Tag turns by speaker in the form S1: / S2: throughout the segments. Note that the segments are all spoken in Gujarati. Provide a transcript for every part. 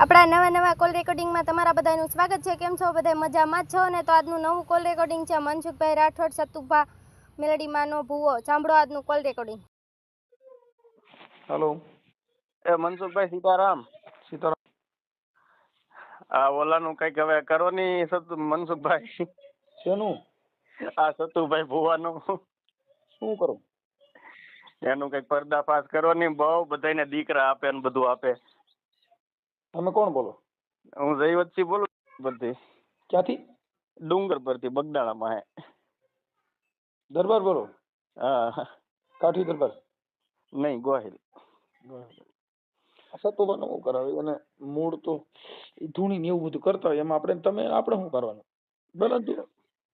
S1: આપણા નવા કોલ રેકોર્ડિંગમાં તમારા બધાનું સ્વાગત છે। કેમ છો બધા? મજામાં જ છો ને? તો આજનું નવું કોલ રેકોર્ડિંગ છે મનસુખભાઈ રાઠોડ સતુભા મેલડીમાંનો ભૂવો। સાંભળો આજનું કોલ રેકોર્ડિંગ।
S2: હેલો,
S3: એ મનસુખભાઈ સીતારામ।
S2: સીતારામ।
S3: આ ઓલાનું કઈક હવે કરો ની મનસુખભાઈ।
S2: શેનું?
S3: આ સતુભાઈ ભુવાનું
S2: શું કરું?
S3: એનું કઈક પર્દાફાશ કરો ની। બહુ બધાને દીકરા આપે ને બધું આપે।
S2: તમે કોણ બોલો?
S3: હું જયવતસિંહ બોલું પરથી,
S2: ક્યાંથી?
S3: ડુંગર પરથી, બગદાણામાં હે।
S2: દરબાર બોલો?
S3: હા,
S2: કાઠી દરબાર?
S3: નહીં, ગોહિલ।
S2: સતુભાનું શું કરાવે? અને મૂળ તો એ ધૂણી ને એવું બધું કરતા હોય, એમાં આપણે શું કરવાનું? બરાબર।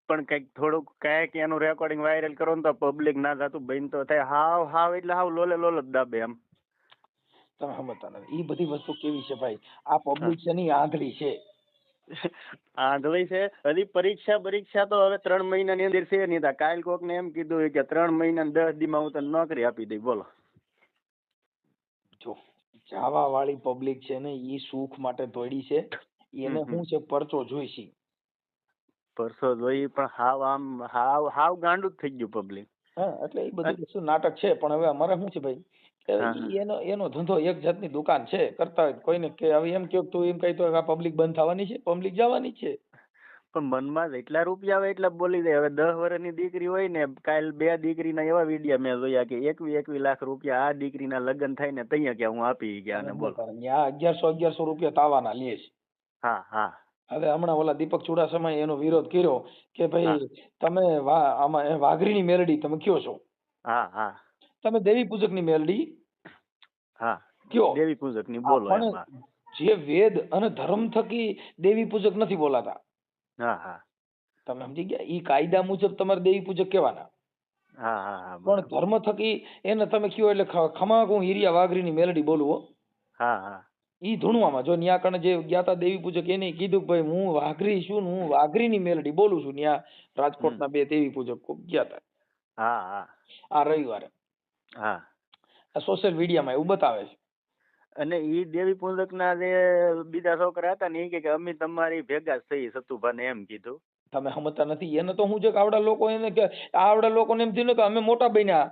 S3: પણ કઈક થોડુંક કઈક એનું રેકોર્ડિંગ વાયરલ કરો ને તો પબ્લિક ના થતું બંધ તો થાય। હાવ એટલે હાવ લોલે લોલ જ દાબે એમ।
S2: તમે સમજતા નથી। એ બધી વસ્તુ કેવી છે ભાઈ, આ પબ્લિક છે ની આંધળી છે।
S3: આંધળી છે? હજી પરીક્ષા તો હવે 3 મહિનાની અંદર છે નહીં। કાલ કોક ને એમ કીધું કે 3 મહિના 10 દી માં હું તને નોકરી આપી દઈ। બોલો,
S2: જો જાવા વાળી પબ્લિક છે ને, એ સુખ માટે દોડી છે। એને શું છે, પરચો જોઈશે।
S3: પરસો જોઈ, પણ હાવ આમ હાવ ગાંડું જ થઈ ગયું પબ્લિક।
S2: હા, એટલે એ બધી વસ્તુ નાટક છે। પણ હવે અમારે શું છે ભાઈ, કે એનો ધંધો એક જાતની દુકાન છે, કરતા હોય કોઈને કે હવે એમ કહ્યું તું એમ કહી તો આ પબ્લિક બંધ થવાની છે? પબ્લિક જવાની છે।
S3: પણ મનમાં જેટલા રૂપિયા આવે એટલા બોલી દે। હવે 10 વર્ષની દીકરી હોય ને, કાલ 2 દીકરીના એવા વિડીયા મેં જોયા કે 21 લાખ રૂપિયા આ દીકરીના લગ્ન થાય ને તૈયા કે હું આપી ગયા ને। બોલો,
S2: ત્યાં 1100 રૂપિયા તાવાના લે છે।
S3: હા હા।
S2: હવે હમણાં ઓલા દીપક ચુડાસમાએ એનો વિરોધ કર્યો કે ભાઈ તમે આમાં વાઘરીની મેલડી તમે કયો છો?
S3: હા હા।
S2: તમે દેવી પૂજકની મેલડી
S3: હા,
S2: કયો?
S3: દેવી પૂજક ની બોલો
S2: પણ
S3: એમાં।
S2: જે વેદ અને ધર્મ થકી દેવી પૂજક નથી બોલાતા।
S3: હા હા।
S2: તમે સમજી ગયા? ઈ કાયદા મુજબ તમારે દેવી પૂજક કહેવાના।
S3: હા હા હા,
S2: પણ
S3: બરાબર।
S2: ધર્મ થકી એને તમે કયો એટલે ખમા હું હીરિયા વાઘરીની મેલડી બોલું હો।
S3: હા હા।
S2: ઈ ધૂણવામાં જો ન્યા કણે જે જ્ઞાતા દેવી પૂજક એને કીધું કે ભાઈ હું વાઘરી છું, હું વાઘરીની મેલડી બોલું છું। ન્યા રાજકોટના 2 દેવી પૂજક ગયા હતા।
S3: હા હા।
S2: આ રવિવારે
S3: હા,
S2: આ સોશિયલ મીડિયામાં એવું બતાવે છે।
S3: અને ઈ દેવી પૂજક ના જે બીજા છોકરા હતા ને એ કે અમે તમારી ભેગા જ થઈ સતુભાને એમ કીધું।
S2: તમે સમજતા નથી। એને તો હું છે કે આવડા લોકો એને કે આવડા લોકોને એમ થયું ને કે અમે મોટા બન્યા,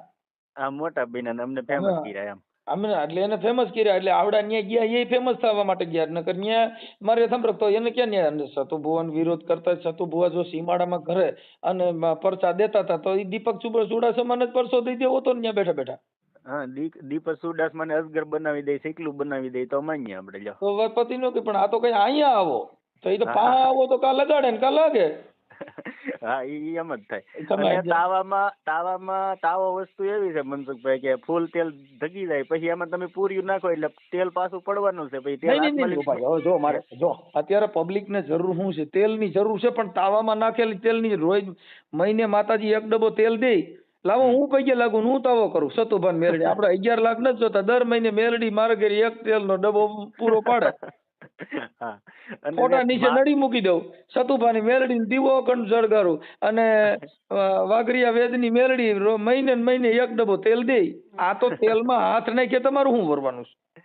S3: આ મોટા બન્યા અમને ફેમસ કર્યા એમ।
S2: અમે એટલે એને ફેમસ કર્યા, એટલે આવડા ન્યા ગયા એ ફેમસ થવા માટે ગયા। નકર ન્યા મારે સંપર્ક એને ક્યાં ન્યા સતુભુવન વિરોધ કરતા। સતુભુવા જો સીમાડામાં ઘરે અને પરચા દેતા હતા તો એ દીપક ચુડાસમાને જ પરસો દઈ દેવો હતો ને ન્યા બેઠા બેઠા।
S3: હા, દીપક ચુડાસમાને અસગર બનાવી દે, શીકલું બનાવી દે તો માન્ય આપણે। લ્યો
S2: તો પતિ નો કે પણ આ તો કઈ અહીંયા આવો તો એ તો પા આવો તો કા લગાડે ને કા લાગે।
S3: હા, ઈ એમ જ થાય।
S2: તમે
S3: અને તાવો વસ્તુ એવી છે મનસુખભાઈ કે ફૂલ તેલ ધગી જાય પછી એમાં તમે પૂરી નાખો એટલે તેલ પાછું પડવાનું છે। પછી તેલ
S2: નહીં
S3: હાથમાં
S2: ભાઈ, હવે જો મારે જો અત્યારે પબ્લિક ને જરૂર શું છે? તેલની જરૂર છે, પણ તાવામાં નાખેલી તેલની રોજ મહિને માતાજી 1 ડબ્બો તેલ દે। લાવો હું પૈયે લાગુ હું તાવો કરું સતુભાન મેલડી। આપણે 11 લાખ નથી જોતા, દર મહિને મેલડી મારે ઘરે 1 તેલનો ડબ્બો પૂરો પાડે।
S3: હા, અને
S2: ફોટા નીચે નડી મૂકી દઉં, સતુભાની મેલડી દીવો અખંડ સળગારું અને વાઘરિયા વેદની મેલડી મહિને ને મહિને 1 ડબ્બો તેલ દે। આ તો તેલમાં હાથ નાખીએ તમારું શું વરવાનું છે?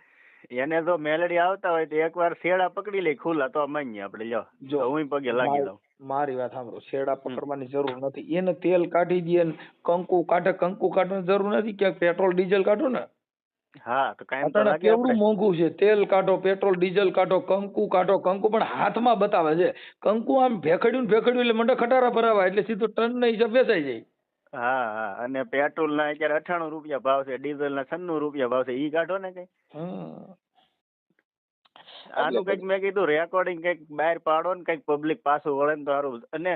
S3: એને જો મેલડી આવતા હોય તો એકવાર શેડા પકડી લે ખુલ્લા તો માન્ય આપણે। લ્યો
S2: જો
S3: તો હું પગે લાગી દઉં।
S2: મારી વાત સાંભળો, શેડા પકડવાની જરૂર નથી। એને તેલ કાઢી દે, કંકુ કાઢવાની જરૂર નથી। ક્યાંક પેટ્રોલ ડીઝલ કાઢો ને।
S3: હા, તો કાયમ તો
S2: અટાણે
S3: લાગે
S2: કેવડું
S3: આપણે।
S2: મોંઘું છે। તેલ કાઢો, પેટ્રોલ ડીઝલ કાઢો, કંકુ કાઢો। કંકુ પણ હાથમાં બતાવે છે। કંકુ આમ ભેખડ્યું એટલે મંડે ખટારા ભરાવા, એટલે સીધું ટન ના હિસાબ વેચાઈ જાય।
S3: હા હા, અને પેટ્રોલ ના અત્યારે 98 રૂપિયા ભાવ છે, ડીઝલ ના 96 રૂપિયા ભાવ છે। ઈ કાઢો ને કઈ। આનું કઈક મેં કીધું રેકોર્ડિંગ કઈક બહાર પાડો ને, કઈક પબ્લિક પાછું વળે ને તો સારું। અને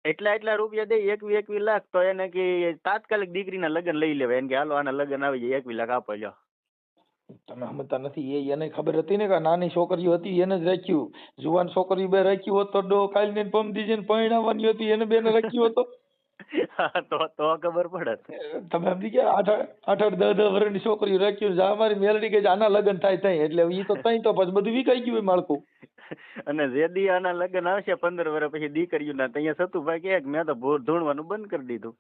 S3: એટલા રૂપિયા દે 21 લાખ તો એને કે તાત્કાલિક દીકરીના લગ્ન લઈ લેવાય। એને કે હાલો આના લગ્ન આવી જાય, 21 લાખ આપો। લ્યો
S2: તમે સમજતા નથી। એને ખબર હતી ને કે નાની છોકરીઓ હતી એને જ રાખ્યું। જુવાન છોકરીઓ 2 રાખ્યું હોત તો કાલ ને પમદી જઈને પરણાવવાની હતી, એને 2 ને રાખ્યું હતો।
S3: હા, તો ખબર પડે।
S2: તમે સમજી ગયા? 8-8, 10-10 વર્ષની છોકરીઓ રાખ્યું। અમારી મેલડી કે આના લગ્ન થાય તઈ, એટલે ઈ તો તઈ તો પછી બધું વિકાઈ ગયું માળખું।
S3: અને જેદી આના લગ્ન આવશે 15 વર્ષ પછી દીકરીઓના, ત્યાં સતુભાઈ કે મેં તો ધૂણવાનું બંધ કરી દીધું।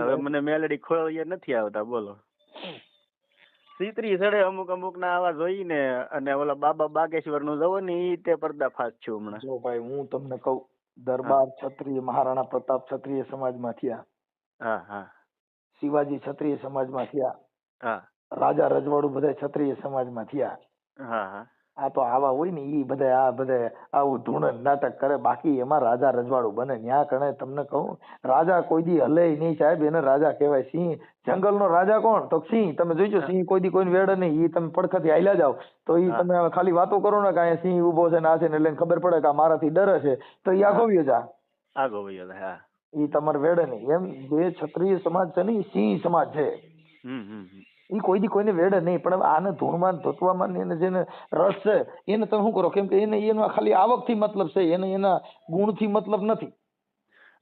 S3: હવે મને મેલડી ખોળીએ નથી આવતા। બોલો, સીતરી સડે અમુક ના આવા જોઈને અને ઓલા બાબા બાગેશ્વર નું જવો ને ઈ તે પર્દાફાશ છું હમણાં.
S2: જો ભાઈ હું તમને કહું, દરબાર ક્ષત્રિય મહારાણા પ્રતાપ ક્ષત્રિય સમાજમાં થયા,
S3: હા હા
S2: શિવાજી ક્ષત્રિય સમાજમાં થયા,
S3: હા
S2: રાજા રજવાડું બધા ક્ષત્રિય સમાજમાં થયા.
S3: હા હા
S2: આ તો આવા હોય ને ઈ બધા આવું ધૂણ નાટક કરે, બાકી એમાં રાજા રજવાડું બને. ન્યા કણે તમને કહું, રાજા કોઈ દી હલે નહીં સાહેબ, એને રાજા કહેવાય. સિંહ જંગલનો રાજા કોણ? તો સિંહ. તમે જોઈજો સિંહ કોઈ દી કોઈને વેડે નહીં. ઈ તમે પડખેથી હાલ્યા જાવ તો ઈ તમે ખાલી વાતો કરો ને કે અહીંયા સિંહ ઉભો છે ને આ છે ને, એટલે એને ખબર પડે કે આ મારાથી ડરે છે, તો ઈ આગો વયો જા.
S3: આગો વયો જાય. હા
S2: ઈ તમારે વેડે નહીં. એમ જે ક્ષત્રિય સમાજ છે ને ઈ સિંહ સમાજ છે. ઈ કોઈ દી કોઈને વેડે નહીં. પણ હવે આને ધૂળમાં ધોતવામાં ને એને જેને રસ છે એને તમે શું કરો? કેમ કે એને એનો ખાલી આવકથી મતલબ છે, એને એના ગુણથી મતલબ નથી.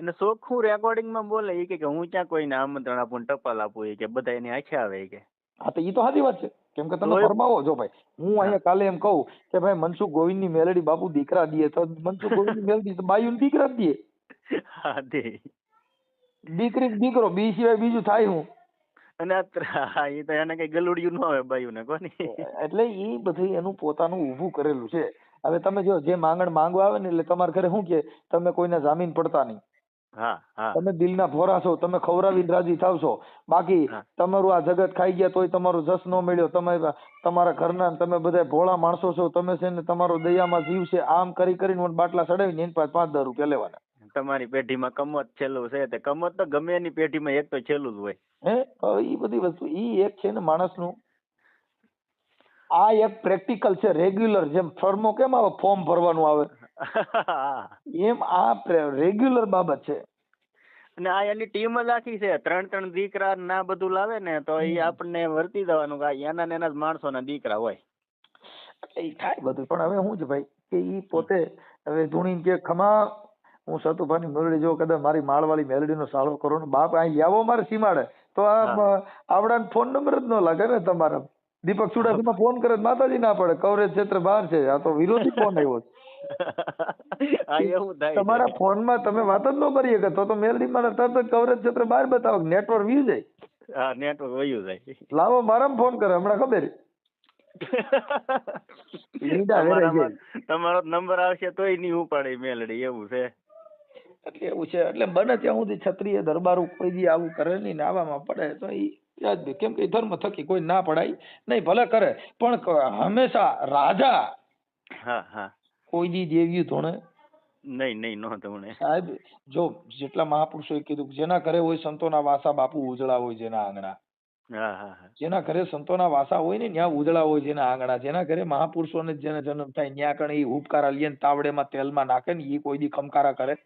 S3: અને ચોખ્ખું રેકોર્ડિંગ માં બોલે ઈ કે હું ક્યાં કોઈને આમંત્રણ આપું ને ટપાલ આપું, ઈ કે બધા એની આંખે આવે કે.
S2: હા તો ઈ તો સાચી વાત છે. કેમ કે તમે ફરમાવો. જો ભાઈ હું અહીંયા કાલે એમ કહું કે ભાઈ મનસુખ ગોવિંદ ની મેલડી બાપુ દીકરા દે, તો મનસુખ ગોવિંદ ની મેલડી તો બાયુ દીકરા જ દે.
S3: હા દે.
S2: દીકરી દીકરો બી સિવાય બીજું થાય હું.
S3: અને ઈ તો એને કઈ ગલુડિયું ન આવે બાયું ને કોની.
S2: એટલે ઈ બધું એનું પોતાનું ઊભું કરેલું છે. હવે તમે જો જે માંગણ માંગવા આવે ને એટલે તમારા ઘરે શું કે તમે કોઈને જામીન પડતા નહીં.
S3: હા હા
S2: તમે દિલના ફોરા છો, તમે ખવરાવીને રાજી થાવ છો. બાકી તમારું આ જગત ખાઈ ગયા તોય તમારો જસ ન મળ્યો. તમે તમારા ઘરના તમે બધા ભોળા માણસો છો, તમે છે ને તમારો દયામાં જીવ છે, આમ કરી કરીને બાટલા ચડાવીને એની પાસે 5-10 રૂપિયા લેવાના.
S3: તમારી પેઢીમાં કમત છેલ્લું છે તે કમત તો ગમે એની પેઢીમાં એક તો છેલ્લું જ હોય.
S2: ઈ બધી વસ્તુ ઈ એક છે ને માણસનું. આ એક પ્રેક્ટિકલ છે, રેગ્યુલર. જેમ ફોર્મો કેમ આવે, ફોર્મ ભરવાનું આવે, એમ આ રેગ્યુલર બાબત છે.
S3: અને આ એની ટીમ જ આખી છે. 3 દીકરા ના બધું લાવે ને તો એ આપણને વર્તી જવાનું કે એના ને એના જ માણસો ના દીકરા હોય.
S2: એ થાય બધું. પણ હવે શું છે ભાઈ કે ઈ પોતે હવે ધૂણીને કે ખમા હું સતુભાની મેલડી જો કદાચ મારી માળવાળી મેલડીનો સાળો કરો ને બાપ અહીં આવો મારે સીમાડે તો આવડા ફોન નંબર જ ન લાગે ને તમારા. દીપક ચુડાસમા ફોન કરે માતાજી ના પડે, કવરેજ ક્ષેત્ર બહાર છે, આ તો વિરોધી ફોન આવ્યો. તમારા ફોનમાં તમે વાત જ ન કરી શકે તો મેલડી મારે તરત જ કવરેજ ક્ષેત્ર બહાર બતાવો, નેટવર્ક વ્યુ જાય.
S3: હા નેટવર્ક વયું જાય.
S2: લાવો મારામાં ફોન કરે હમણાં ખબર.
S3: તમારો નંબર આવશે તોય નહીં ઉપાડે મેલડી, એવું છે.
S2: એટલે એવું છે. એટલે બને ત્યાં સુધી ક્ષત્રિય દરબારું કોઈ દી આવું કરે નહીં ને આવામાં પડે તો યાદ દે. કેમ કે ધર્મ થકી કોઈ ના પડાય નહીં, ભલે કરે પણ હંમેશા રાજા કોઈ દી દેવ્યું ધોણે
S3: નહીં નો ધોણે.
S2: સાહેબ જો જેટલા મહાપુરુષોએ કીધું જેના ઘરે હોય સંતોના વાસા બાપુ ઉજળા હોય જેના આંગણા. જેના ઘરે સંતોના વાસા હોય ને ત્યાં ઉજળા હોય જેના આંગણા. જેના ઘરે મહાપુરુષોને જેને જન્મ થાય ત્યાં કણે ઈ ઉપકારા લઈએ તાવડેમાં તેલમાં નાખે ને ઈ કોઈ દી ખમકારા કરે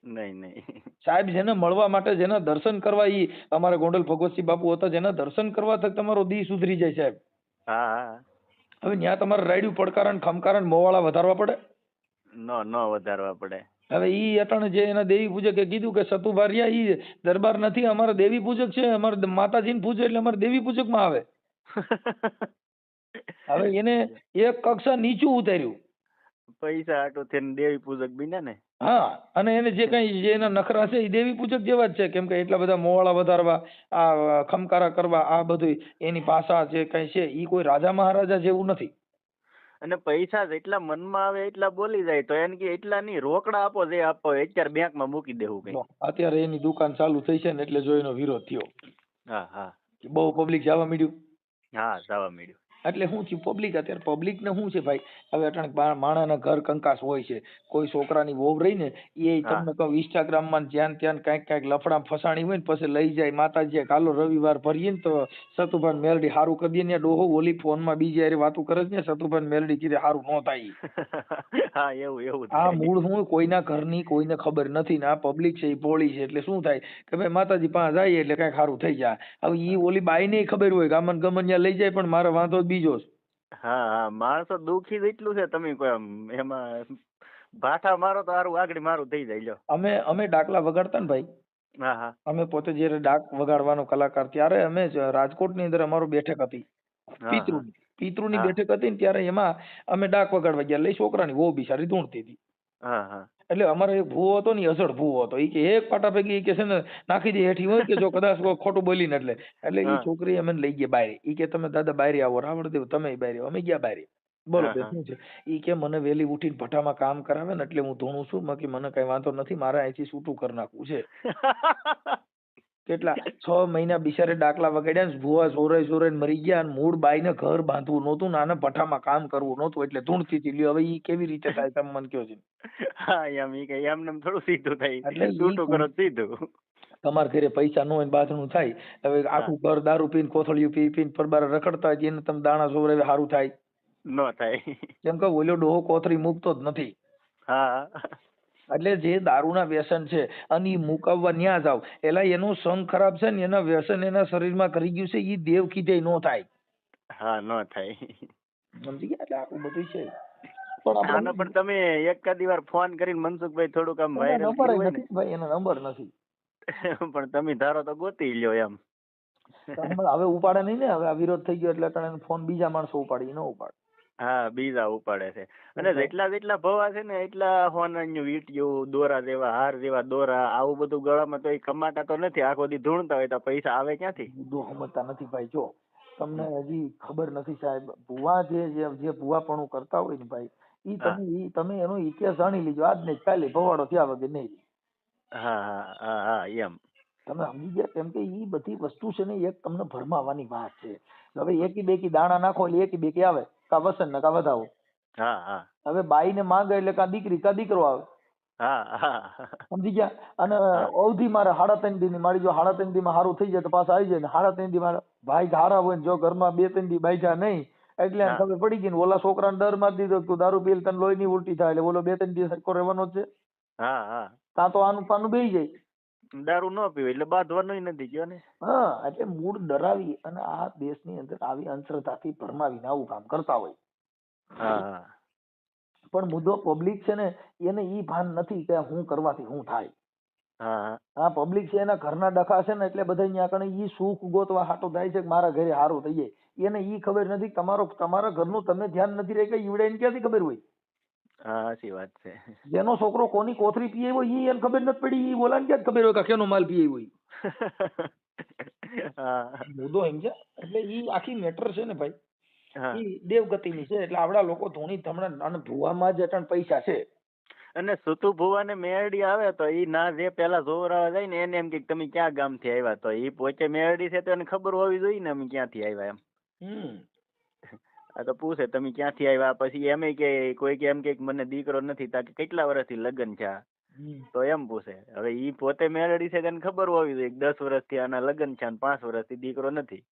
S3: નહીં.
S2: સાહેબ જેને મળવા માટે જેના દર્શન કરવા, ઈ અમારે ગોંડલ ભગવતસિંહ બાપુ હતા, જેના દર્શન કરવા તક તમારો દી સુધરી જાય સાહેબ. હવે ત્યાં તમારે રાયડું પડકારણ ખમકારણ મોવાળા વધારવા પડે?
S3: ન વધારવા પડે.
S2: હવે ઈ અટાણે જે એના દેવી પૂજકે કીધું કે સતુભારિયા ઈ દરબાર નથી, અમારા દેવી પૂજક છે, અમારે માતાજીને પૂજે એટલે અમારે દેવી પૂજક માં આવે. હવે એને એક કક્ષા નીચું ઉતાર્યું.
S3: પૈસા આટો થઈને દેવી પૂજક બન્યા ને.
S2: હા, અને એને જે કઈ એના નખરા છે એ દેવી પૂજક જેવા જ છે. કેમ કે એટલા બધા મોવાળા વધારવા, આ ખમકારા કરવા, આ બધું એની ભાષા જે કઈ છે ઈ કોઈ રાજા મહારાજા જેવું નથી.
S3: અને પૈસા જેટલા મનમાં આવે એટલા બોલી જાય તો એને કે એટલા નહીં, રોકડા આપો જે આપો અત્યારે બેંક માં મૂકી દેવું કઈ.
S2: અત્યારે એની દુકાન ચાલુ થઈ છે ને એટલે જો એનો વિરોધ થયો. બહુ પબ્લિક જવા માંડ્યું.
S3: જવા માંડ્યું.
S2: એટલે શું થયું, પબ્લિક અત્યારે પબ્લિક ને શું છે ભાઈ, હવે અટાણે માણાના ઘર કંકાસ હોય છે. કોઈ છોકરાની વહુ રહી ને એ તમને કહું ઇન્સ્ટાગ્રામ માં જ્યાં ત્યાં કઈક લફડા ફસાણી હોય ને પછી લઈ જાય માતાજી કાલો રવિવાર ભરીએ ને તો સતુભાન મેલડી હારું કરી દે ને ડોહો ઓલી ફોન માં બીજી હારે વાતું કરે છે ને સતુભાન મેલડી કીધે હારું ન થાય.
S3: એવું
S2: આ મૂળ હું કોઈના ઘરની કોઈને ખબર નથી ને આ પબ્લિક છે એ પોળી છે એટલે શું થાય કે ભાઈ માતાજી પાસે જાય એટલે કઈક સારું થઈ જાય. હવે ઈ ઓલી બાઈ ને ખબર હોય ગામન ગમનિયા લઈ જાય પણ મારો વાંધો બીજો.
S3: માણસો દુખી જ એટલું છે. તમે કોઈ એમાં ભાઠા મારો તો સારું આગળ મારું થઈ જાય.
S2: અમે ડાકલા વગાડતા ને ભાઈ, અમે પોતે જયારે ડાક વગાડવાનો કલાકાર ત્યારે અમે રાજકોટ ની અંદર અમારો બેઠક હતી પિતૃની બેઠક હતી ને ત્યારે એમાં અમે ડાક વગાડવા ગયા લઈ છોકરાની વહુ બિચારી ધૂણતી હતી. એટલે અમારો એક ભૂવો હતો ને, અસડ ભૂવો હતો, ઈ કે એક પાટા ભેગી ઈ કે છે ને નાખી દે હેઠી હોય કે જો કદાચ કોઈ ખોટું બોલીને એટલે ઈ
S3: હા
S2: છોકરી અમે લઈ ગયા બહાર. ઈ કે તમે દાદા બહાર આવો, રાવણદેવ તમે બહાર આવો. અમે ગયા બહાર. બોલો
S3: હા
S2: બે
S3: હા
S2: શું છે? ઈ કે મને વેલી ઉઠીને ભઠ્ઠામાં કામ કરાવે ને એટલે હું ધોણું છું, બાકી મને કઈ વાંધો નથી, મારે અહીંથી છૂટું કરી નાખવું છે. કેટલા 6 મહિના બિચારે ડાકલા વગાડ્યા ને ભૂવા સોરાઈ સોરાઈને મરી ગયા, અને મૂળ બાઈને ઘર બાંધવું નહોતું ને આને ભઠ્ઠામાં કામ કરવું નહોતું, એટલે ધૂણથી થી લ્યો. હવે ઈ કેવી રીતે થાય તમે મને કહો છો?
S3: હા એમ ઈ કે એમને એમ થોડું સીધું થાય,
S2: એટલે ઈ
S3: છૂટું કરો તો સીધું.
S2: તમારા ઘરે પૈસા ન હોય ને બાથણું થાય, હવે
S3: હા
S2: આખું ઘર દારૂ પીને કોથળિયું પી પીને પરબાર રખડતા હોય, એને તમે દાણા સોવરાવે સારું થાય?
S3: નો થાય.
S2: કેમ કે ઓલો ડોહો કોથળી મૂકતો જ નથી.
S3: હા
S2: એટલે જે દારૂના વ્યસન છે અને ઈ મુકાવવા ન્યા જાવ, એલા એનું સંગ ખરાબ છે ને, એના વ્યસન એના શરીરમાં કરી ગયું છે, ઈ દેવ કીધે નો થાય.
S3: હા નો થાય.
S2: સમજી ગયા? એટલે આખું બધું છે. પણ
S3: આનો
S2: આપણે
S3: પણ તમે એકાદી વાર ફોન કરીને મનસુખભાઈ થોડુંક આમ
S2: એના
S3: વાયરલ
S2: નંબર
S3: થયું હોય ને,
S2: નથી ભાઈ, એના નંબર નથી.
S3: પણ તમે ધારો તો ગોતી લ્યો એમ.
S2: હવે ઉપાડે નહીં ને, હવે આ વિરોધ થઈ ગયો એટલે અટાણે ફોન બીજા માણસો ઉપાડી, ઈ ન ઉપાડે.
S3: હા બીજા ઉપાડે છે. અને જેટલા જેટલા ભવા છે ને એટલા હોનાનું વીંટિયું, દોરા જેવા હાર જેવા દોરા, આવું બધું ગળામાં તો એ કમાતા તો નથી, આખો દી ધૂણતા હોય તો પૈસા આવે ક્યાંથી?
S2: મુદ્દો સમજતા નથી ભાઈ. જો તમને હજી ખબર નથી સાહેબ, ભુવા જે ભુવાપણું કરતા હોય ને ભાઈ, તમે એનો ઇતિહાસ જાણી લીજો, આજ ને કાલે ભવાડો થયા વગર નહીં.
S3: હા હા હા હા એમ.
S2: તમે સમજી ગયા? કેમ કે ઈ બધી વસ્તુ છે ને એક તમને ભરમાવાની વાત છે. હવે એકી બેકી દાણા નાખો એટલે એકી બેકી આવે, કા વસન ને કા વધાવો.
S3: હા હા
S2: હવે બાઈ ને માંગે એટલે કા દીકરી કા દીકરો આવે.
S3: હા હા
S2: સમજી ગયા? અને અવધિ મારે 3.5 દી ની મારી, જો 3.5 દી માં સારું થઈ જાય તો પાછા આવી જાય ને, 3.5 દી માં ભાઈ હારા હોય ને જો ઘરમાં 2-3 દી બાઈજા નહીં એટલે એને ખબર પડી ગઈ ને, ઓલા છોકરાને ડર મારી દીધો તું દારૂ પીલ તને લોહી ની ઉલટી થાય, એટલે ઓલો 2-3 દી સરખો રહેવાનો જ છે.
S3: હા હા
S2: ત્યાં તો આનું પાનું બેહી જાય.
S3: દારૂ ન પીવે એટલે બાંધવાનું નથી ગયો ને.
S2: હા, એટલે મૂળ ડરાવી અને આ દેશની અંદર આવી અંધશ્રદ્ધાથી ભરમાવીને આવું કામ કરતા હોય.
S3: હા
S2: પણ મુદ્દો પબ્લિક છે ને, એને ઈ ભાન નથી કે હું કરવાથી શું થાય.
S3: હા
S2: આ પબ્લિક છે એના ઘરના ડખા છે ને એટલે બધા અહીંયા કણે ઈ સુખ ગોતવા હાટો થાય છે કે મારા ઘરે સારું થઈ જાય. એને ઈ ખબર નથી કે તમારા ઘરનું તમે ધ્યાન નથી રહે કે ઈવડે ક્યાંથી ખબર હોય?
S3: હા સાચી વાત છે.
S2: જેનો છોકરો કોની કોથળી પીએ હોય ઈ એને ખબર નથી પડી, ઈ બોલાને ક્યાં ખબર હોય કે કેનો માલ પીએ હોય?
S3: હા
S2: મુદ્દો એમ છે. એટલે ઈ આખી મેટર છે ને ભાઈ,
S3: હા
S2: ઈ દેવગતિની છે. એટલે આપડા લોકો ધૂણી ધમણા અને ભૂવામાં જ અટાણ પૈસા છે.
S3: અને સુતુ ભુવા ને મેરડી આવે તો ઈ ના જે પેલા જોવરાવા જાય ને એને એમ કે તમે ક્યાં ગામ થી આવ્યા, તો ઈ પોતે મેરડી છે તો એને ખબર હોવી જોઈએ ને અમે ક્યાંથી આવ્યા એમ. આ તો પૂછે તમે ક્યાંથી આવ્યા, પછી એમ કે કોઈ કે એમ કે મને દીકરો નથી, તા કે કેટલા વર્ષથી લગ્ન છે, તો એમ પૂછે. હવે ઈ પોતે મેરડી છે તેને ખબર હોવી જોઈએ 10 વર્ષથી આના લગ્ન છે અને 5 વર્ષથી દીકરો નથી.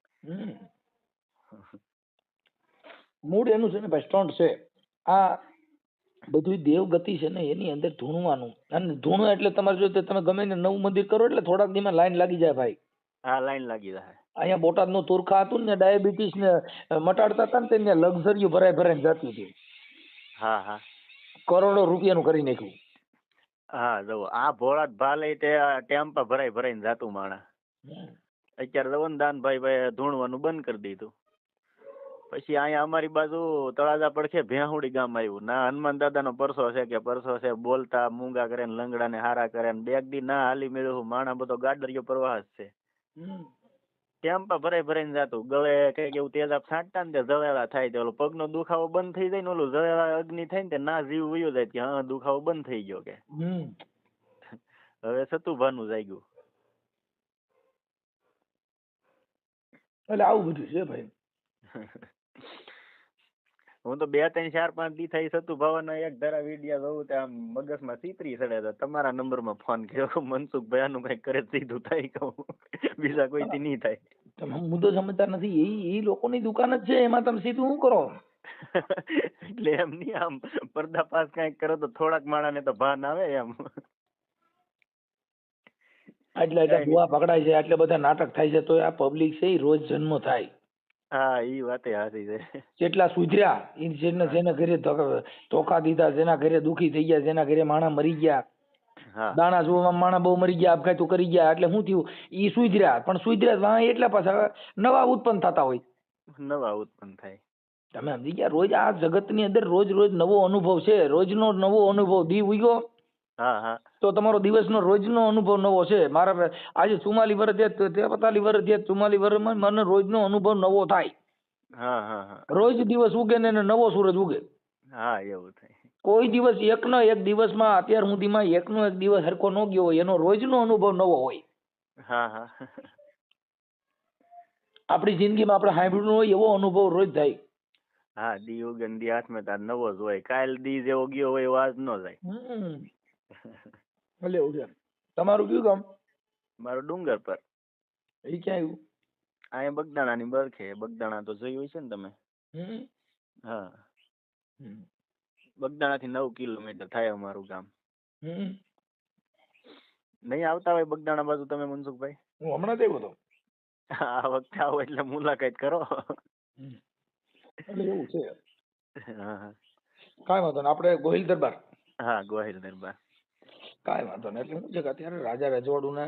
S2: મૂળ એનું છે ને ભાઈ, સ્ટન્ટ છે આ બધું. દેવગતિ છે ને એની અંદર ધૂણવાનું, અને ધૂણો એટલે તમારે જો તમે ગમે ને નવું મંદિર કરો એટલે થોડાક દીમાં લાઈન લાગી જાય ભાઈ.
S3: હા લાઈન લાગી જાય.
S2: અહીંયા બોટાદ નું તુરખા હતું ને, ડાયાબિટીસ ને મટાડતા હતા ને, તેને લક્ઝરીઓ ભરાય ભરાઈને જતી હતી.
S3: હા હા
S2: કરોડો રૂપિયાનું કરી નાખ્યું.
S3: હા જો આ ભોળાત ભાલે તે ટેમ્પા ભરાઈ ભરાઈને જાતું માણા. અત્યારે જવો ને દાનભાઈ ધૂણવાનું બંધ કરી દીધું. પછી અહીંયા અમારી બાજુ તળાજા પડખે ભેહુડી ગામ આવ્યું. ના હનુમાન દાદા નો પરસો છે કે પરસો છે, બોલતા મૂંગા કરે ને લંગડા ને હારા કરે ને, બેગ દી ના હાલી મેળવું માણા બધો ગાડરિયો પ્રવાહ છે. ટેમ્પા ભરાઈ ભરાઈને જાતું. ગળે કઈક એવું તેજ આપ છાંટતા ને જળેલા થાય, ઓલો પગનો દુખાવો બંધ થઈ જાય ને, ઓલું જળેલા અગ્નિ થાય ને ના જીવ વયો જાય કે હા દુખાવો બંધ થઈ ગયો કે. હવે સતુભાનું જાગ્યું.
S2: એટલે આવું બધું છે ભાઈ.
S3: હું તો 2, 3, 4, 5 દી થઈ સતુભાવના એક ધારા વિડિયા જોઉં તો આમ મગજમાં ચીતરી ચડે. તો તમારા નંબરમાં ફોન કર્યો, મનસુખભાઈ આનું કઈક કરે સીધું થાય કહું, બીજા કોઈથી નહીં થાય.
S2: તમે મુદ્દો સમજતા નથી. એ લોકોની દુકાન જ છે, એમાં તમે સીધું શું કરો?
S3: એટલે એમ નહીં, આમ પર્દાફાશ કઈક કરો તો થોડાક માણાને તો ભાન આવે એમ.
S2: એટલે ભુવા પકડાય છે, આટલે બધા નાટક થાય છે, તો આ પબ્લિક છે એ રોજ જન્મ થાય.
S3: હા ઈ વાતે હાચી છે.
S2: કેટલા સુધર્યા, જેના ઘરે ધોકા દીધા, જેના ઘરે દુખી થઈ ગયા, જેના ઘરે માણા મરી ગયા, દાણા જોવામાં માણા બહુ મરી ગયા, આપઘાતો કરી ગયા, એટલે શું થયું? ઈ સુધર્યા, પણ સુધર્યા એટલા પાછા નવા ઉત્પન્ન થતા હોય.
S3: નવા ઉત્પન્ન થાય.
S2: તમે સમજી ગયા? રોજ આ જગત ની અંદર રોજ રોજ નવો અનુભવ છે, રોજનો નવો અનુભવ. દી ઉગ્યો
S3: હા હા
S2: તો તમારો દિવસનો રોજનો અનુભવ નવો છે. મારા આજે 44 વર્ષ થયા, 43 વર્ષ થયા, 44 વર્ષમાં મને રોજનો અનુભવ નવો થાય.
S3: હા હા હા
S2: રોજ દિવસ ઉગે ને એને નવો સૂરજ ઉગે.
S3: હા એવું થાય.
S2: કોઈ દિવસ એકનો એક દિવસમાં અત્યાર સુધીમાં એકનો એક દિવસ હરખો ન ગયો હોય, એનો રોજનો અનુભવ નવો હોય.
S3: હા હા
S2: આપણી જિંદગીમાં આપણે સાંભળ્યું હોય એવો અનુભવ રોજ થાય.
S3: હા દી ઉગે ને દી હાથમાં તાર નવો જ હોય. કાલ દી જેવો ગયો હોય એવો આજ નો જાય.
S2: ભલે એવું છે. તમારું કયું ગામ?
S3: મારો ડુંગર પર.
S2: એ ક્યાં આવ્યું?
S3: અહીંયા બગદાણાની બરખે. બગદાણા તો જોયું છે ને તમે?
S2: હમ.
S3: હા
S2: હમ.
S3: બગદાણાથી 9 કિલોમીટર થાય અમારું ગામ.
S2: હમ.
S3: નહીં આવતા હોય બગદાણા બાજુ તમે મનસુખભાઈ?
S2: હું હમણાં જ આવ્યો હતો.
S3: આ વખતે આવો એટલે મુલાકાત કરો.
S2: એટલે એવું છે.
S3: હા હા
S2: કાંઈ વાંધો નહીં, આપણે ગોહિલ દરબાર.
S3: હા ગોહિલ દરબાર.
S2: કાંઈ વાંધો નહીં. એટલે શું છે કે અત્યારે રાજા રજવાડુંને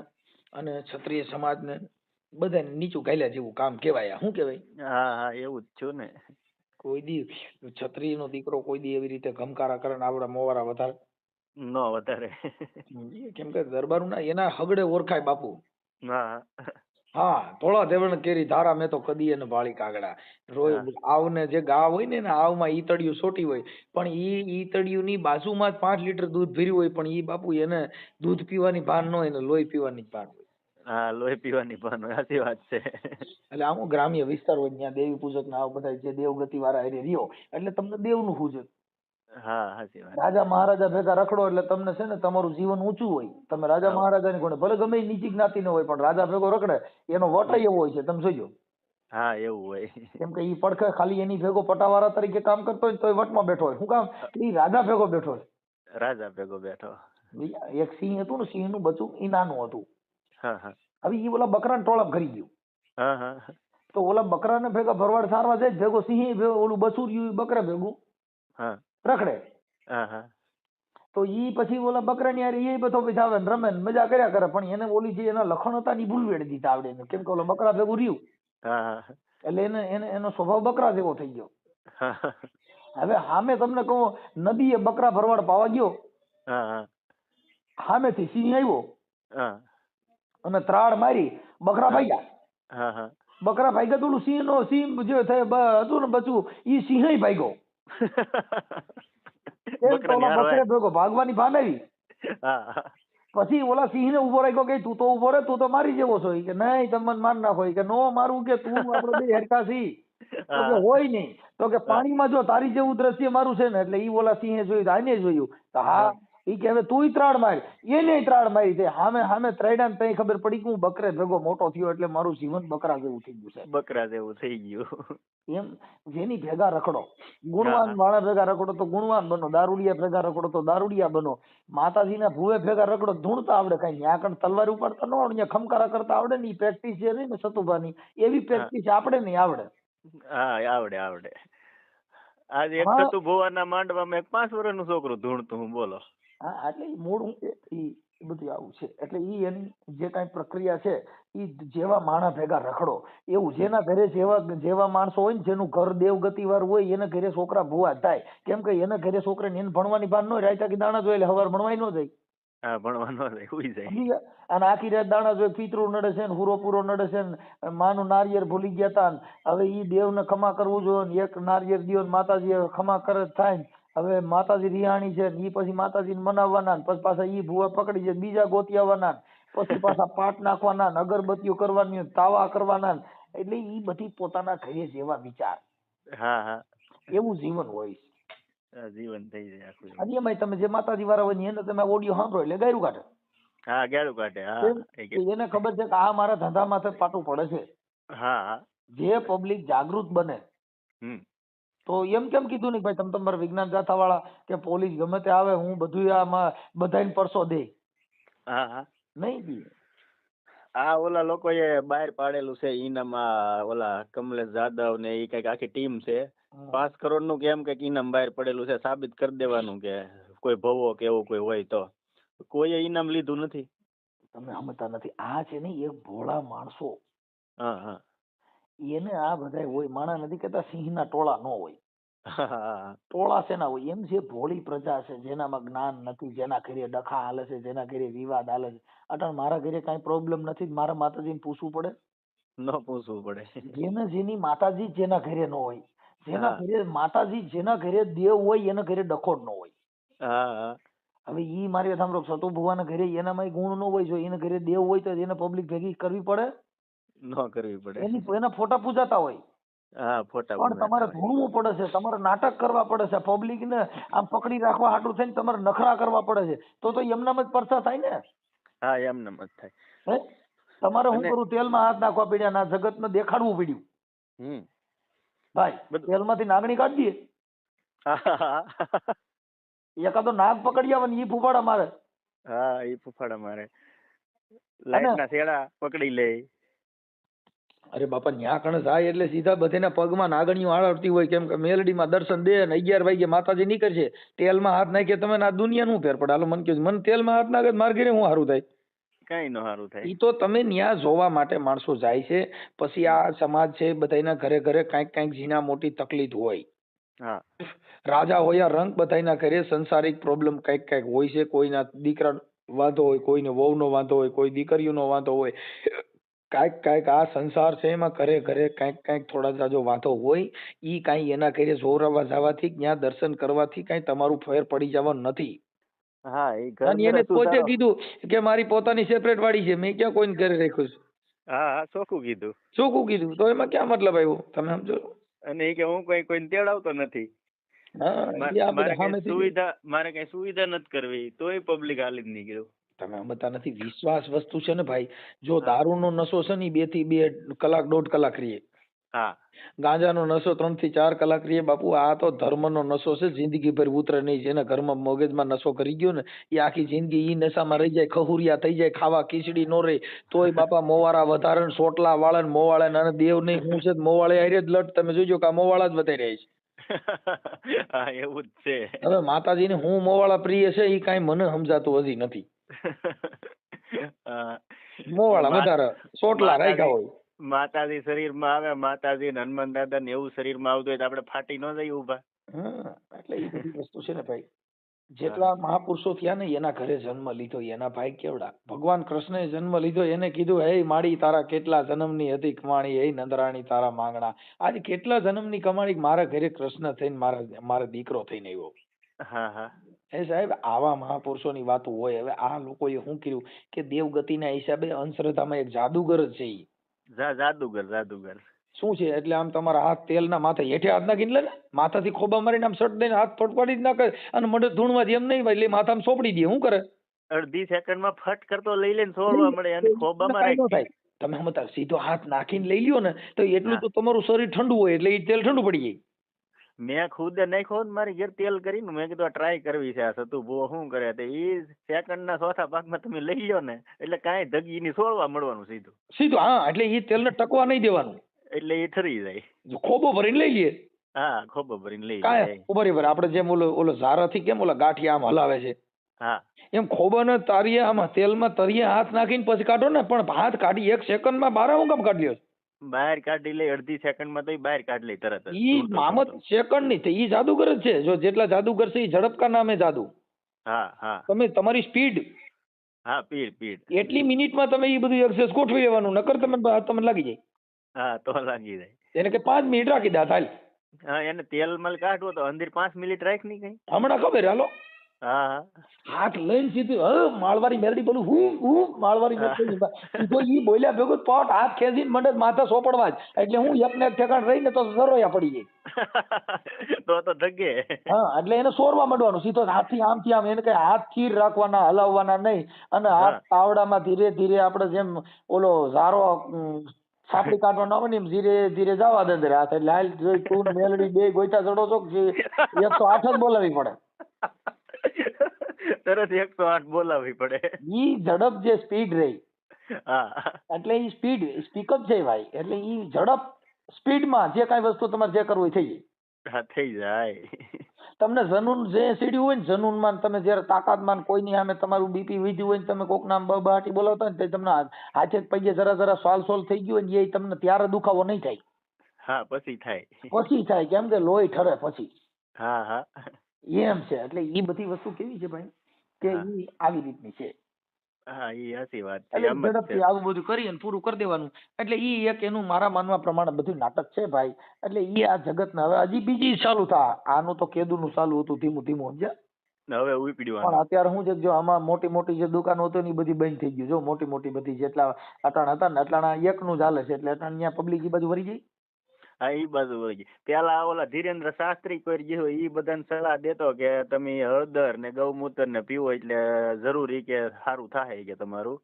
S2: અને ક્ષત્રિય સમાજને બધાને નીચું ગાલ્યા જેવું કામ કહેવાય. શું કહેવાય?
S3: હા હા એવું જ છું ને.
S2: કોઈ દી ક્ષત્રિયનો દીકરો કોઈ દી એવી રીતે ઘમકારા કરે ને આવડા મોવારા વધારે
S3: નો વધારે.
S2: કેમ કે દરબારું એના હગડે ઓળખાય બાપુ.
S3: હા
S2: હા, ધોળા ધેવણ કેરી ધારા મેં તો કદી એને ભાળી કાગડા. રોય
S3: હા
S2: આવને જે ગા હોય ને આવમાં ઈતળિયું સોટી હોય, પણ ઈ ઈતળિયું ની બાજુમાં જ 5 લીટર દૂધ ભર્યું હોય, પણ ઈ બાપુ એને દૂધ પીવાની ભાન ન હોય ને લોહી પીવાની ભાન હોય.
S3: હા લોહી પીવાની પણ સાચી વાત છે.
S2: એટલે આમ ગ્રામ્ય વિસ્તાર હોય ત્યાં દેવી પૂજક ના બધા જે દેવગતિ વાળા એરે રહ્યો એટલે તમને દેવનું પૂજક.
S3: હા સાચી વાત.
S2: રાજા મહારાજા ભેગા રખડો એટલે તમને છે ને તમારું જીવન ઊંચું હોય. તમે રાજા
S3: હા
S2: મહારાજાની કોણે ભલે ગમે ઈ નીચી જ્ઞાતિ ન હોય, પણ રાજા ભેગો રખડે એનો વટ એવો હોય છે, તમે જોજો.
S3: હા એવું હોય.
S2: કેમ કે ઈ પડખે ખાલી એની ભેગો પટાવાળા તરીકે કામ કરતો હોય તો વટમાં બેઠો હોય. શું કામ? ઈ રાજા ભેગો બેઠો હોય.
S3: રાજા ભેગો બેઠો.
S2: એક સિંહ હતું ને, સિંહ નું બચ્ચું ઈ નાનું હતું.
S3: હા હા
S2: હવે ઈ ઓલા બકરાને ટોળાપ કરી ગયું.
S3: હા હા
S2: તો ઓલા બકરાને ભેગા ભરવાડ સારવા જાય, ભેગો સિંહ ઓલું બચ્ચું રહ્યું બકરા ભેગું
S3: હા
S2: રખડે.
S3: હા હા
S2: તો ઈ પછી ઓલા બકરાની હારે એ બધો પછી આવે ને રમે ને મજા કર્યા કરે, પણ એને ઓલી જે એના લખણ હતા ને ભૂલ વેડી દીધા આવડે એને. કેમ કે ઓલા બકરા ભેગું રહ્યું
S3: હા
S2: એટલે એનો સ્વભાવ બકરા જેવો થઈ ગયો.
S3: હા
S2: હવે સામે તમને કહું, નદીએ બકરા ભરવાડ પાવા ગયો,
S3: હા
S2: સામેથી સિંહ આવ્યો
S3: હા
S2: અને ત્રાડ મારી, બકરા ભાગ્યા.
S3: હા હા
S2: બકરા ભાગ્યા તો ઓલું સિંહ જે હતું ને બચ્ચું ઈ સિંહ ભાગ્યો. કેમ તો
S3: બકરાની
S2: ઓલા
S3: હારો
S2: બકરે ભેગો ભાગવાની ભાન આવી.
S3: હા
S2: પછી ઓલા સિંહ ને ઉભો રાખ્યો કે તું તો ઉભો રે, તું તો મારી જેવો છો. ઈ કે નહીં, તમે મને માર નાખો. ઈ કે નો મારું, કે તું આપણે બે હરખા છી. તો કે હોય નહીં. તો કે પાણીમાં જો તારી જેવું દ્રશ્ય મારું છે ને, એટલે ઈ ઓલા સિંહે જોયું, આને જોયું. તો હા, ઈ કે હવે તુંય ત્રાડ માર. એને ત્રાડ મારી. તે સામે ત્રાડ્યા ને તઈ ખબર પડી કે હું બકરે ભેગો મોટો થયો એટલે મારું જીવન બકરા જેવું થઈ ગયું છે.
S3: બકરા જેવું થઈ ગયું.
S2: એમ જેની ભેગા રખડો,
S3: હા
S2: ગુણવાન વાળા ભેગા રખડો તો ગુણવાન બનો, દારૂડિયા ભેગા રખડો તો દારૂડિયા બનો, માતાજીના ભૂવે ભેગા રખડો ધૂણતા આવડે. કઈ ન્યા કણ તલવાર ઉપાડતા ન આવડે, ખમકારા કરતા આવડે ને. પ્રેક્ટિસ જે રહી ને સતુભાની, એવી
S3: હા
S2: પ્રેક્ટિસ આપણે નહીં આવડે.
S3: હા આવડે આવડે. આજે એક
S2: હા
S3: સતુ ભુવાના માંડવામાં એક 5 વર્ષનું છોકરું ધૂણતું, હું બોલો.
S2: હા, એટલે ઈ મૂળ હું છે, ઈ બધું આવું છે. એટલે ઈ એની જે કાંઈ પ્રક્રિયા છે, ઈ જેવા માણસ ભેગા રખડો એવું. જેના ઘરે જેવા માણસો હોય ને, જેનું ઘર દેવગતિ વાળું હોય, એને ઘરે છોકરા ભુવા થાય. કેમ કે એને ઘરે છોકરાને એને ભણવાની ભાન ન હોય, રાયતા કે દાણા જોઈ એટલે સવાર ભણવાય ન જાય.
S3: હા ભણવાનો રે ઉઈ જાય.
S2: સમજી ગયા? અને આખી રાત દાણા જોઈ, પિતરું નડે છે ને, હુરો પૂરો નડે છે ને, માનું નારિયેળ ભૂલી ગયા તા ને, હવે ઈ દેવને ખમા કરવું જોઈએ ને, એક નારિયેળ દિયો ને માતાજી ખમા કરે થાય ને. હવે માતાજી રિહાણી છે ને, ઈ પછી માતાજીને મનાવવાના ને, પછી પાછા ઈ ભૂવા પકડી જાય, બીજા ગોતી આવવાના, પછી પાછા પાટ નાખવાના ને, અગરબત્તીઓ કરવાની, તાવા કરવાના. એટલે ઈ બધી પોતાના ઘરે જેવા વિચાર,
S3: હા હા
S2: એવું જીવન હોય.
S3: જીવન થઈ જાય આખું.
S2: અને એમાંય તમે જે માતાજી વાળા હોય ને એને તમે ઓડિયો સાંભળો એટલે ગાયરું કાઢે.
S3: હા ગેરું કાઢે. હા
S2: કેમ? કે એને ખબર છે કે આ મારા ધંધા માથે પાટું પડે છે.
S3: હા
S2: જે પબ્લિક જાગૃત બને, તો એમ કેમ કીધું નહીં ભાઈ તમે તમારા વિજ્ઞાન જાથા વાળા કે પોલીસ ગમે તે આવે, હું બધું આમાં બધાને પરસો દે
S3: હા હા
S2: નહીં દી.
S3: આ ઓલા લોકોએ બહાર પાડેલું છે ઈનામમાં, ઓલા કમલેશ જાદવ ને એ કઈક આખી ટીમ છે, 5 કરોડ નું કેમ કઈક ઈનામ બહાર પડેલું છે. સાબિત કરી દેવાનું કે કોઈ ભવો કે એવું કોઈ હોય તો. કોઈએ ઈનામ લીધું નથી.
S2: તમે સમજતા નથી. આ છે ને એક ભોળા માણસો,
S3: હા હા
S2: એને આ બધા હોય. માણા નથી કહેતા સિંહના ટોળા ન હોય.
S3: હા
S2: ટોળા શેના હોય? એમ છે ભોળી પ્રજા છે, જેનામાં જ્ઞાન નથી, જેના ઘરે ડખા હાલે છે, જેના ઘરે વિવાદ હાલે છે. અટાણ મારા ઘરે કાંઈ પ્રોબ્લેમ નથી, મારા માતાજીને પૂછવું પડે?
S3: ન પૂછવું પડે.
S2: જેને જેની માતાજી જ જેના ઘરે ન હોય, જેના
S3: હા
S2: ઘરે માતાજી, જેના ઘરે દેવ હોય એના ઘરે ડખો જ ન હોય.
S3: હા
S2: હવે ઈ મારી સાંભળો, સતુ ભુવાના ઘરે એનામાં ગુણ ન હોય, જો એના ઘરે દેવ હોય તો એને પબ્લિક ભેગી કરવી પડે,
S3: ન કરવી પડે.
S2: એના ફોટા પૂજાતા હોય.
S3: હા ફોટા
S2: પણ તમારે
S3: બનાવતા હોય.
S2: ધૂણવું પડે છે, તમારે નાટક કરવા પડે છે, પબ્લિક ને આમ પકડી રાખવા હાટું થઈને તમારે નખરા કરવા પડે છે, તો એમનામ જ પરચા થાય ને.
S3: હા એમને જ થાય.
S2: હે? તમારે શું
S3: અને
S2: કરવું? તેલમાં હાથ નાખવા પડ્યા, ના જગતને દેખાડવું પડ્યું.
S3: હમ
S2: ભાઈ
S3: બધું.
S2: તેલમાંથી નાગણી કાઢી દઈએ, એકાદો નાગ પકડી આવે ને ઈ ફૂફાડા મારે.
S3: હા એ ફૂફાડા મારે,
S2: અને
S3: લાઈટ ના શેડા પકડી લે.
S2: અરે બાપા, ન્યા કણે જાય એટલે સીધા બધાના પગમાં નાગણીઓ આળવતી હોય, કેમ કે મેલડીમાં દર્શન દે ને 11 વાગે માતાજી નીકળશે. તેલમાં હાથ નાખીએ તમે આ દુનિયાનું ફેર પડે? હાલો મને કહો, મને તેલમાં હાથ નાખે મારા ઘરે હું સારું થાય?
S3: કઈ ન સારું થાય.
S2: ઈ તો તમે ન્યા જોવા માટે માણસો જાય છે. પછી આ સમાજ છે, બધાના ઘરે ઘરે કાંઈક ઝીણા મોટી તકલીફ હોય.
S3: હા
S2: રાજા હોય રંગ, બધાના ઘરે સંસારિક પ્રોબ્લેમ કાંઈક હોય છે. કોઈના દીકરા વાંધો હોય, કોઈને વહુનો વાંધો હોય, કોઈ દીકરીઓનો વાંધો હોય, કાંઈક આ સંસાર છે એમાં ઘરે ઘરે કાંઈક થોડા જાજો વાંધો હોય. ઈ કાંઈ એના ઘરે જોરાવા જવાથી, ત્યાં દર્શન કરવાથી કાંઈ તમારું ફેર પડી જવાનું નથી.
S3: હા એ ઘર
S2: અને
S3: ઘરે
S2: એને પોતે
S3: સુધારો.
S2: કીધું કે મારી પોતાની સેપરેટ વાડી છે, મેં ક્યાં કોઈને ઘરે રાખ્યું છે?
S3: હા હા ચોખ્ખું કીધું.
S2: શું કીધું? તો એમાં ક્યાં મતલબ આવ્યો? તમે સમજો?
S3: અને એ કે હું કોઈને તેડાવતો નથી.
S2: હા, એ આ બધા સામેથી
S3: મારે કઈ સુવિધા નથી કરવી, તોય પબ્લિક હાલી જ નીકળ્યું.
S2: તમે સમજતા નથી. વિશ્વાસ વસ્તુ છે ને ભાઈ, જો
S3: હા
S2: દારૂનો નશો છે ને 2 થી 2 કલાક 1.5 કલાક રહીએ,
S3: હા
S2: ગાંજાનો નશો 3 થી 4 કલાક રહીએ. બાપુ આ તો ધર્મનો નશો છે, જિંદગી ભર ઉતરે નહીં. જેના ઘરમાં મગજમાં નશો કરી ગયો ને, એ આખી જિંદગી ઈ નશામાં રહી જાય, ખહુરિયા થઈ જાય, ખાવા ખીચડી નો રહે. તોય બાપા મોવારા વધારે, સોટલા વાળે ને મોવાળે ને, અને દેવ નહીં હું છે મોવાળે હારે જ લટ. તમે જોજો કે આ મોવાળા જ વધારે રહે છે.
S3: હા એવું જ છે.
S2: હવે માતાજીને હું મોવાળા પ્રિય છે એ કાંઈ મને સમજાતું હજી નથી.
S3: હા.
S2: મોવાળા વધારે સોટલા રાખ્યા હોય.
S3: માતાજી શરીરમાં આવે, માતાજી ને હનુમાન દાદા ને એવું શરીરમાં આવતું હોય તો આપણે ફાટી ન જઈએ ઊભા.
S2: હા, એટલે એ બધી વસ્તુ છે ને ભાઈ. જેટલા મહાપુરુષો થયા ને એના ઘરે જન્મ લીધો, એના ભાઈ કેવડા. ભગવાન કૃષ્ણએ જન્મ લીધો, એને કીધું હે માડી તારા કેટલા જન્મની હતી કમાણી, હે નંદરાણી તારા માંગણા. આજે કેટલા જન્મની કમાણી મારા ઘરે કૃષ્ણ થઈને મારા દીકરો થઈને આવ્યો.
S3: હા હા
S2: હે સાહેબ, આવા મહાપુરુષોની વાતો હોય. હવે આ લોકોએ શું કર્યું કે દેવગતિના હિસાબે અંધશ્રદ્ધામાં એક જાદુગર જ છે ઈ.
S3: જાદુગર.
S2: શું છે એટલે આમ તમારા હાથ તેલના માથે હેઠે હાથ નાખીને લે ને, માથાથી ખોબા મારીને આમ સટ દઈને હાથ ફટફાડી જ નાખે, અને મડે ધૂણવાથી એમ નહીં ભાઈ, એટલે માથામાં સોપડી દે. શું કરે?
S3: અડધી સેકન્ડમાં ફટ કરતો લઈ લઈને છોડવા મળે અને ખોબામાં
S2: કાંઈ ન
S3: રાખી.
S2: થાય. તમે સમજતા, સીધો હાથ નાખીને લઈ લ્યો ને તો એટલું તો તમારું શરીર ઠંડુ હોય, એટલે એ તેલ ઠંડુ પડી જાય.
S3: મેં ખુદે નાખ્યો ને મારી ઘેર તેલ કરીને, મેં કીધું ટ્રાય કરવી છે આ સતુ ભુવો શું કરે. તે ઈ સેકન્ડના ચોથા ભાગમાં તમે લઈ લ્યો ને એટલે કાંઈ ધગી ની છોડવા મળવાનું સીધું.
S2: હા, એટલે એ તેલને ટકવા નહીં દેવાનું,
S3: એટલે એ ઠરી જાય.
S2: ખોબો ભરીને લઈ લઈએ.
S3: હા ખોબો ભરીને લઈ
S2: કાંઈ
S3: જાય.
S2: બરાબર. આપણે જેમ ઓલો ઝારાથી કેમ ઓલા ગાંઠિયા આમ હલાવે છે,
S3: હા
S2: એમ ખોબાને તારીએ આમાં તેલમાં તરીએ હાથ નાખીને પછી કાઢો ને. પણ હાથ કાઢી 1 સેકન્ડમાં બારા હું કામ કાઢી લ્યો?
S3: બહાર કાઢી લે અડધી સેકન્ડમાં, તો બહાર કાઢી લે તરત જ.
S2: ઈ મામત સેકન્ડ ની ઈ જાદુગર જ છે. જો જેટલા જાદુગર છે ઈ ઝડપ કા નામે જાદુ.
S3: હા હા
S2: તમારી સ્પીડ
S3: હા પીડ
S2: એટલી મિનિટમાં તમે ઈ બધું એક્સેસ ગોઠવી લેવાનું, નકર તમને લાગી જાય.
S3: હા તો લાગી જાય.
S2: એને કે 5 મિનિટ રાખી દે હાલ.
S3: હા એને તેલ માં કાઢવો તો અંદર 5 મિનિટ રાખ ની કઈ.
S2: હમણાં ખબર હાલો
S3: હા
S2: હાથ લઈને સીધું માળવારી મેરડી બોલું હું માળવારી મેરડી સીધો ઈ બોલ્યા ભેગું પટ હાથ ખેંચીને મંડે માથા સોપડવા જ. એટલે હું એકને એક ઠેકાણ રહીને તો સરોયા પડી જાય.
S3: તો ધગે.
S2: હા, એટલે એને સોરવા માંડવાનું સીધો હાથથી આમથી આમ. એને કઈ હાથ સ્થિર રાખવાના, હલાવવાના નહીં. અને હાથ તાવડામાં ધીરે ધીરે આપણે જેમ ઓલો ઝારો સાપડી કાઢવાનો આવે ને એમ ધીરે ધીરે જવા દે અંદર હાથ. એટલે હાલ જોઈ તું મેલડી બે ગોઈતા ચડો છો કે 108 જ બોલાવી પડે.
S3: તરત 108 બોલાવવી પડે.
S2: ઈ ઝડપ જે સ્પીડ રહી,
S3: હા
S2: એટલે ઈ સ્પીડ સ્પીકઅપ છે ભાઈ. એટલે ઈ ઝડપ સ્પીડમાં જે કાંઈ વસ્તુ તમારે જે કરવું થઈ જાય.
S3: હા થઈ જાય.
S2: તમને જનૂન જે સીડ્યું હોય ને, જનૂનમાં તમે જયારે તાકાતમાં કોઈની સામે તમારું બીપી વધ્યું હોય ને, તમે કોક નામ બબાટી બોલાવતા હોય ને, તમને હાથે પગે જરા સોલ થઈ ગયું હોય ને, એ તમને ત્યારે દુખાવો નહીં થાય.
S3: હા પછી થાય.
S2: પછી થાય, કેમ કે લોહી ઠરે પછી.
S3: હા હા
S2: એમ છે. એટલે ઈ બધી વસ્તુ કેવી છે ભાઈ, કે
S3: હા
S2: ઈ આવી રીતની છે.
S3: હા એ સાચી વાત છે.
S2: એટલે
S3: એમ જ છે.
S2: ઝડપથી આવું બધું કરી અને પૂરું કરી દેવાનું. એટલે ઈ એક એનું મારા માનવા પ્રમાણે બધું નાટક છે ભાઈ. એટલે ઈ આ જગતના હવે હજી બીજી ચાલુ થા. આનું તો કેદુનું ચાલુ હતું ધીમું ધીમું, સમજ્યા?
S3: હવે
S2: પણ
S3: ઉપડવાનું.
S2: અત્યારે શું છે કે જો આમાં મોટી મોટી જે દુકાનો હતી ને ઈ બધી બંધ થઈ ગયું. જો મોટી મોટી બધી જેટલા અટાણા હતા ને અટાણા એકનું જ હાલે છે. એટલે અટાણા ત્યાં પબ્લિક ઈ બાજુ વળી ગઈ.
S3: હા ઈ બાજુ વળી ગઈ. પેલા ઓલા ધીરેન્દ્ર શાસ્ત્રી કોઈ જે હોય ઈ બધાને સલાહ દેતો કે તમે હળદર ને ગૌમૂત્ર ને પીવો એટલે જરૂરી કે સારું થાય કે તમારું.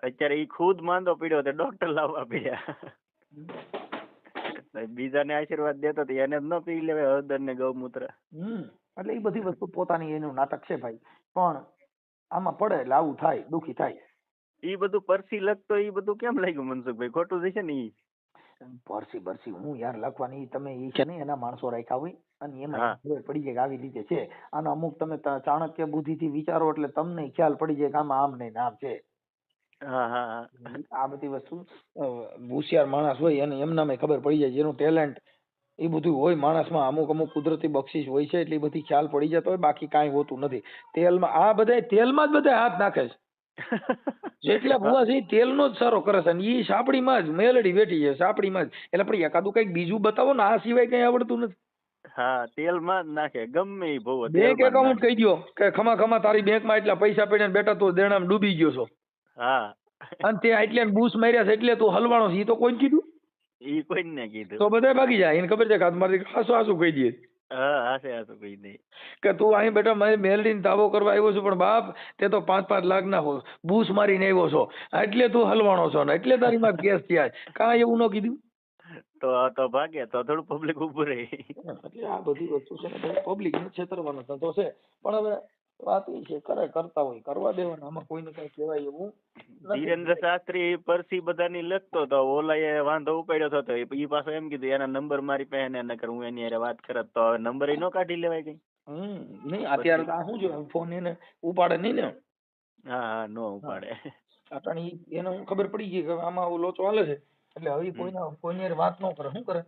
S3: અત્યારે ઈ ખુદ માંદો પડ્યો તો ડોક્ટર લાવવા પડ્યા. બીજાને આશીર્વાદ દેતો તો એને જ ન પી લેવાય હળદર ને ગૌમૂત્ર.
S2: એટલે ઈ બધી વસ્તુ પોતાની એનું નાટક છે ભાઈ. પણ આમાં પડે એટલે આવું થાય, દુખી થાય.
S3: ઈ બધું પરસી લખતો ઈ બધું કેમ લાગ્યું મનસુખભાઈ? ખોટું જશે ને ઈ?
S2: પરસી બરસી હું યાર લખવાની, તમે ઈ છે ને એના માણસો રાખ્યા હોય અને એમાં
S3: હા
S2: ખબર પડી જાય કે આવી રીતે છે. અને અમુક તમે ચાણક્ય બુદ્ધિથી વિચારો એટલે તમને ખ્યાલ પડી જાય કે આમાં આમ નહીં ને આમ છે.
S3: હા હા હા
S2: આ બધી વસ્તુ હોશિયાર માણસ હોય એને એમનામાં ખબર પડી જાય, જેનું ટેલેન્ટ એ બધું હોય માણસમાં. અમુક અમુક કુદરતી બક્ષિસ હોય છે એટલે ઈ બધી ખ્યાલ પડી જતો હોય, બાકી કાંઈ હોતું નથી. તેલમાં આ બધા તેલમાં જ બધા હાથ નાખે છે. જેટલા ભૂવા છે તેલનો જ સારો કરે છે. અને ઈ સાપડીમાં જ મેલડી બેઠી છે, સાપડીમાં જ. એટલે પણ એકાદું કઈક બીજું બતાવો ને, આ સિવાય કઈ આવડતું નથી.
S3: હા તેલમાં જ નાખે ગમે ઈ ભોવો
S2: બેંક
S3: તેલમાં જ
S2: એકાઉન્ટ
S3: નાખે.
S2: કહી દો કે ખમા ખમા તારી બેંકમાં એટલા પૈસા પડ્યા ને બેટા તું દેણામાં ડૂબી ગયો છો
S3: હા
S2: અને તે એટલે બૂસ માર્યા છે એટલે તું હલવાણો છે, ઈ તો કોઈ કીધું?
S3: ઈ કોઈને કીધું.
S2: તો બધા ભાગી જાય. એને ખબર છે કે મારી હાસુ હાસુ કહી દે
S3: હા હાસે હાસે કહી દે.
S2: કે તું અહીં બેટા મારી મેલડીને તાવો કરવા આવ્યો છું, પણ બાપ તે તો 5-5 લાખ ના બૂસ મારીને આવ્યો છો એટલે તું હલવાણો છો ને એટલે તારી માં કેસ થયા. કાંઈ એવું ન કીધું?
S3: તો ભાગે તો થોડું પબ્લિક ઉભું રહે.
S2: એટલે આ બધી વસ્તુ છે ને પબ્લિક ને છેતરવાનો ધંધો છે. પણ હવે વાત એ છે કરતા હોય કરવા દેવાના, આમાં કોઈને કઈ કહેવાય એવું નથી.
S3: ધીરેન્દ્ર શાસ્ત્રી પરસી બધાની લખતો તો ઓલાએ વાંધો ઉપાડ્યો હતો. ઈ પાછો એમ કીધું એના નંબર મારી પાસે ને નકર હું એની હારે વાત કરત તો હવે નંબર નો કાઢી લેવાય કઈ.
S2: નહીં અત્યારે તો આ શું છે ફોન એને ઉપાડે નહીં ને.
S3: હા હા નો ઉપાડે.
S2: અટાણી એને ખબર પડી ગઈ કે આમાં લોચો હાલે છે એટલે હવે કોઈની હારે વાત ન કરે. શું કરે?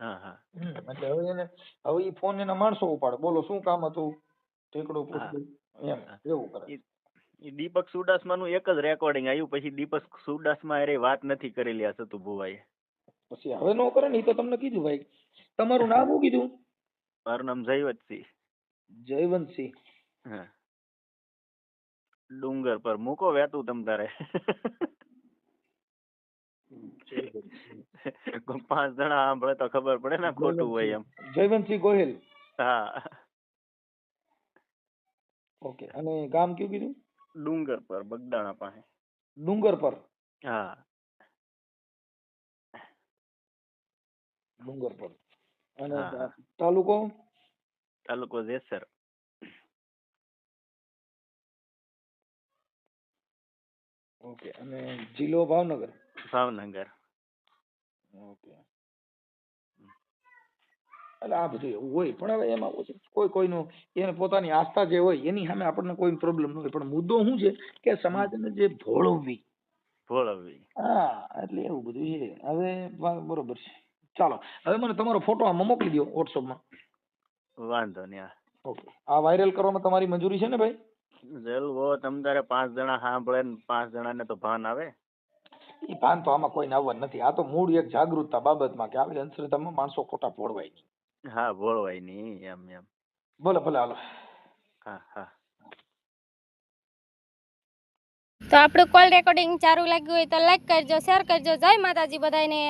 S3: હા હા
S2: એટલે હવે એને હવે ઈ ફોન એના માણસો ઉપાડે. બોલો શું કામ હતું? ઠેકડો પૂછ્યું એમ એવું કરે.
S3: ઈ દીપક સુડાસમા નું એક જ રેકોર્ડિંગ આવ્યું, પછી દીપક સુડાસમા હારે વાત નથી કરેલી આ સતુ ભુવાએ.
S2: પછી હવે નો કરે ને, ઈ તો તમને કીધું ભાઈ. તમારું નામ શું કીધું?
S3: મારું નામ જયવતસિંહ.
S2: જયવંતસિંહ.
S3: હા ડુંગર પર મૂકો વેતું તમ તારે. 5 જણા સાંભળે તો ખબર પડે ને ખોટું હોય એમ.
S2: જયવંતસિંહ ગોહિલ.
S3: હા
S2: ઓકે. અને ગામ કયું કીધું?
S3: ડુંગર પર બગદાણા પાસે.
S2: ડુંગર પર.
S3: હા
S2: ડુંગર પર. અને
S3: હા
S2: તાલુકો?
S3: તાલુકો જેસર.
S2: ઓકે. અને જિલ્લો ભાવનગર.
S3: ભાવનગર.
S2: ઓકે. એટલે આ બધું એવું હોય. પણ હવે એમાં કોઈનું એને પોતાની આસ્થા જે હોય એની સામે આપણને કોઈ પ્રોબ્લેમ ન હોય. પણ મુદ્દો શું છે કે સમાજને જે ભોળવવી. હા એટલે એવું બધું છે. હવે બરોબર છે. ચાલો હવે મને તમારો ફોટો આમાં મોકલી દો વોટ્સઅપમાં.
S3: વાંધો નહીં.
S2: ઓકે. આ વાયરલ કરવામાં તમારી મંજૂરી છે ને ભાઈ?
S3: જલવો તમ તારે 5 જણા સાંભળે ને 5 જણાને તો ભાન આવે.
S2: એ ભાન તો આમાં કોઈને આવવાનું નથી. આ તો મૂળ એક જાગૃતતા બાબતમાં કે આવી અંધશ્રદ્ધામાં માણસો ખોટા ભોળવાય નહીં.
S3: હા ભોળવાય નહીં એમ.
S2: ભલે ભલે હાલો.
S3: હા હા.
S1: તો આપણું કોલ રેકોર્ડિંગ સારું લાગ્યું હોય તો લાઈક કરજો, શેર કરજો. જય માતાજી બધાને.